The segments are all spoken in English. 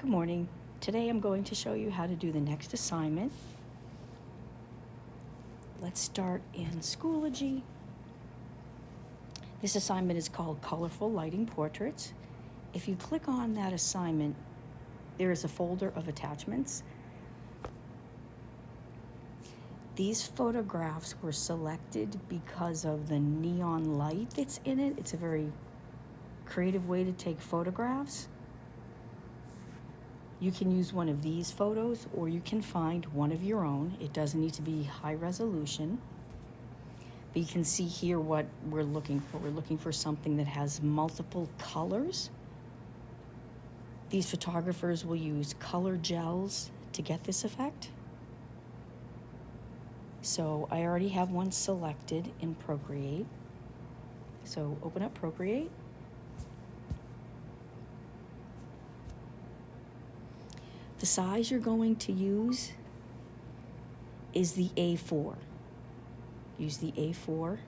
Good morning. Today I'm going to show you how to do the next assignment. Let's start in Schoology. This assignment is called Colorful Lighting Portraits. If you click on that assignment, there is a folder of attachments. These photographs were selected because of the neon light that's in it. It's a very creative way to take photographs. You can use one of these photos or you can find one of your own. It doesn't need to be high resolution. But you can see here what we're looking for. We're looking for something that has multiple colors. These photographers will use color gels to get this effect. So I already have one selected in Procreate. So open up Procreate. The size you're going to use is the A4. Use the A4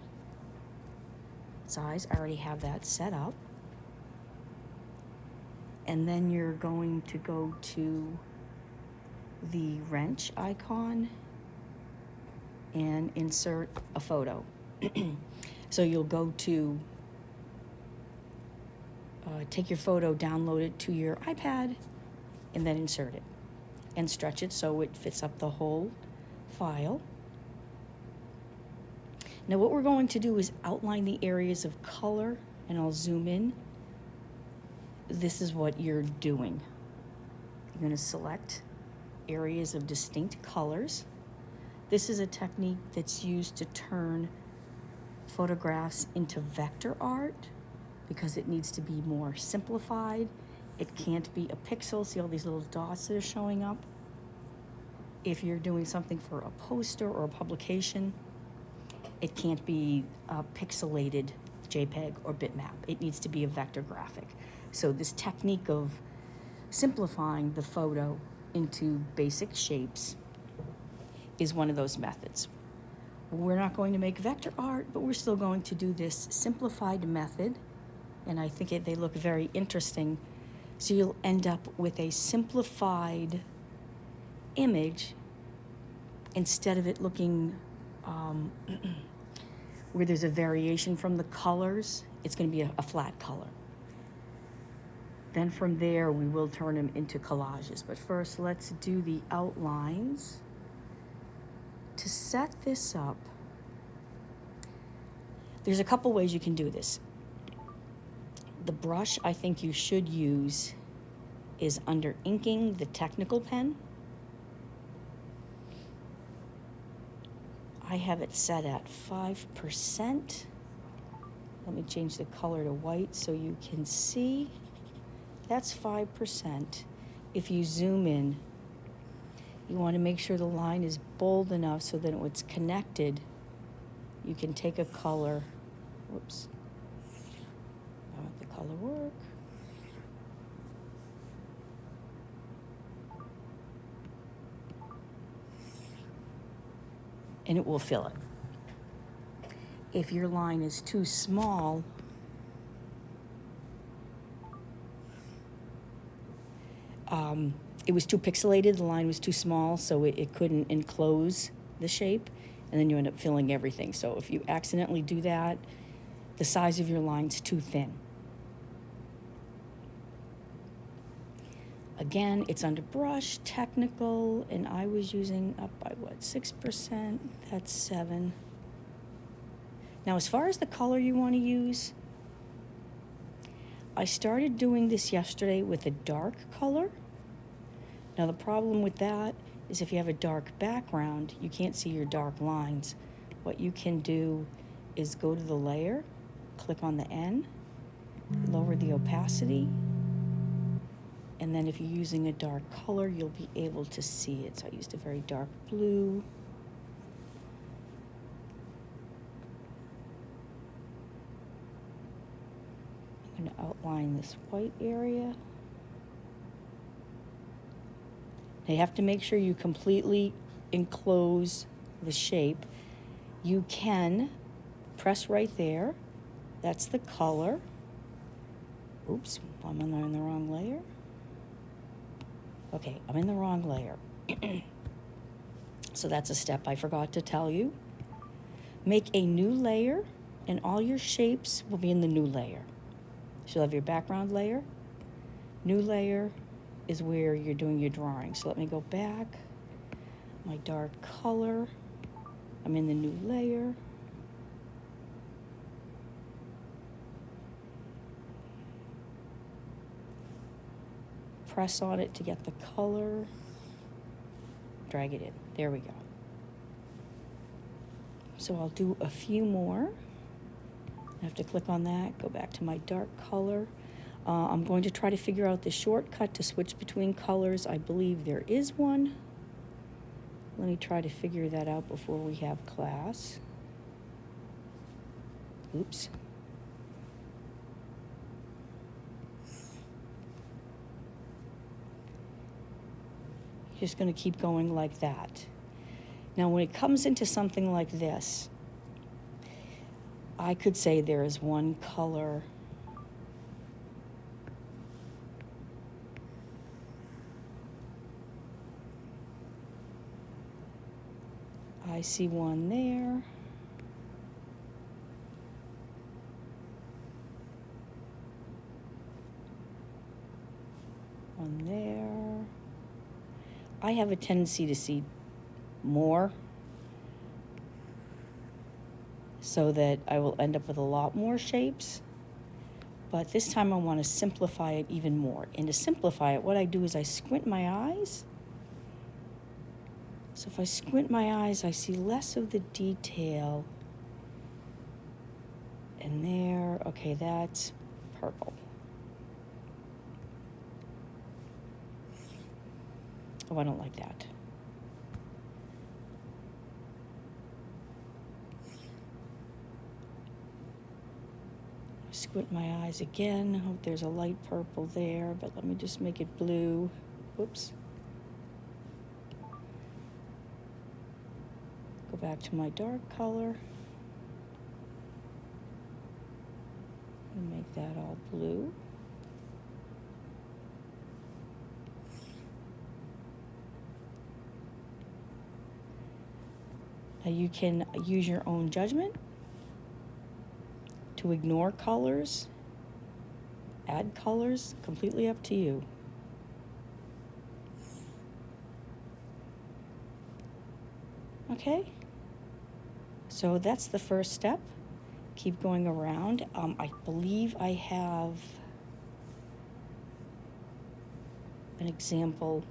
size. I already have that set up. And then you're going to go to the wrench icon and insert a photo. So you'll go to take your photo, download it to your iPad, and then insert it and stretch it so it fits up the whole file. Now what we're going to do is outline the areas of color, and I'll zoom in. This is what you're doing. You're going to select areas of distinct colors. This is a technique that's used to turn photographs into vector art because it needs to be more simplified. It can't be a pixel. See all these little dots that are showing up? If you're doing something for a poster or a publication, it can't be a pixelated JPEG or bitmap. It needs to be a vector graphic. So this technique of simplifying the photo into basic shapes is one of those methods. We're not going to make vector art, but we're still going to do this simplified method, and I think they look very interesting. So you'll end up with a simplified image instead of it looking where there's a variation from the colors. It's going to be a flat color. Then from there, we will turn them into collages. But first, let's do the outlines. To set this up, there's a couple ways you can do this. The brush I think you should use is under inking, the technical pen. I have it set at 5%. Let me change the color to white so you can see. That's 5%. If you zoom in, you want to make sure the line is bold enough so that when it's connected, you can take a color. Whoops. I want the color work. And it will fill it. If your line is too small, it was too pixelated, the line was too small, so it couldn't enclose the shape, and then you end up filling everything. So if you accidentally do that, the size of your line's too thin. Again, it's under brush, technical, and I was using up by 6%, that's 7. Now, as far as the color you want to use, I started doing this yesterday with a dark color. Now, the problem with that is if you have a dark background, you can't see your dark lines. What you can do is go to the layer, click on the N, lower the opacity, and then if you're using a dark color, you'll be able to see it. So I used a very dark blue. I'm going to outline this white area. Now you have to make sure you completely enclose the shape. You can press right there. That's the color. Oops, I'm in the wrong layer. Okay, I'm in the wrong layer. So that's a step I forgot to tell you. Make a new layer, and all your shapes will be in the new layer. So you'll have your background layer. New layer is where you're doing your drawing. So let me go back. My dark color. I'm in the new layer. Press on it to get the color. Drag it in. There we go. So I'll do a few more. I have to click on that, go back to my dark color. I'm going to try to figure out the shortcut to switch between colors. I believe there is one. Let me try to figure that out before we have class. Oops. Just going to keep going like that. Now, when it comes into something like this, I could say there is one color. I see one there. One there. I have a tendency to see more, so that I will end up with a lot more shapes. But this time I want to simplify it even more. And to simplify it, what I do is I squint my eyes. So if I squint my eyes, I see less of the detail. And there, okay, that's purple. Oh, I don't like that. Squint my eyes again. Hope there's a light purple there, but let me just make it blue. Whoops. Go back to my dark color. And make that all blue. Now you can use your own judgment to ignore colors, add colors, completely up to you. Okay, so that's the first step. Keep going around. I believe I have an example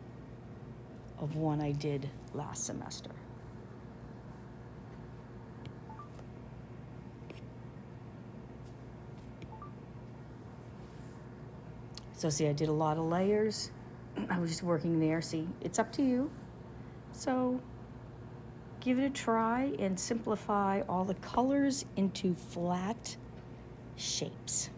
of one I did last semester. So see, I did a lot of layers. I was just working there. See, it's up to you. So give it a try and simplify all the colors into flat shapes.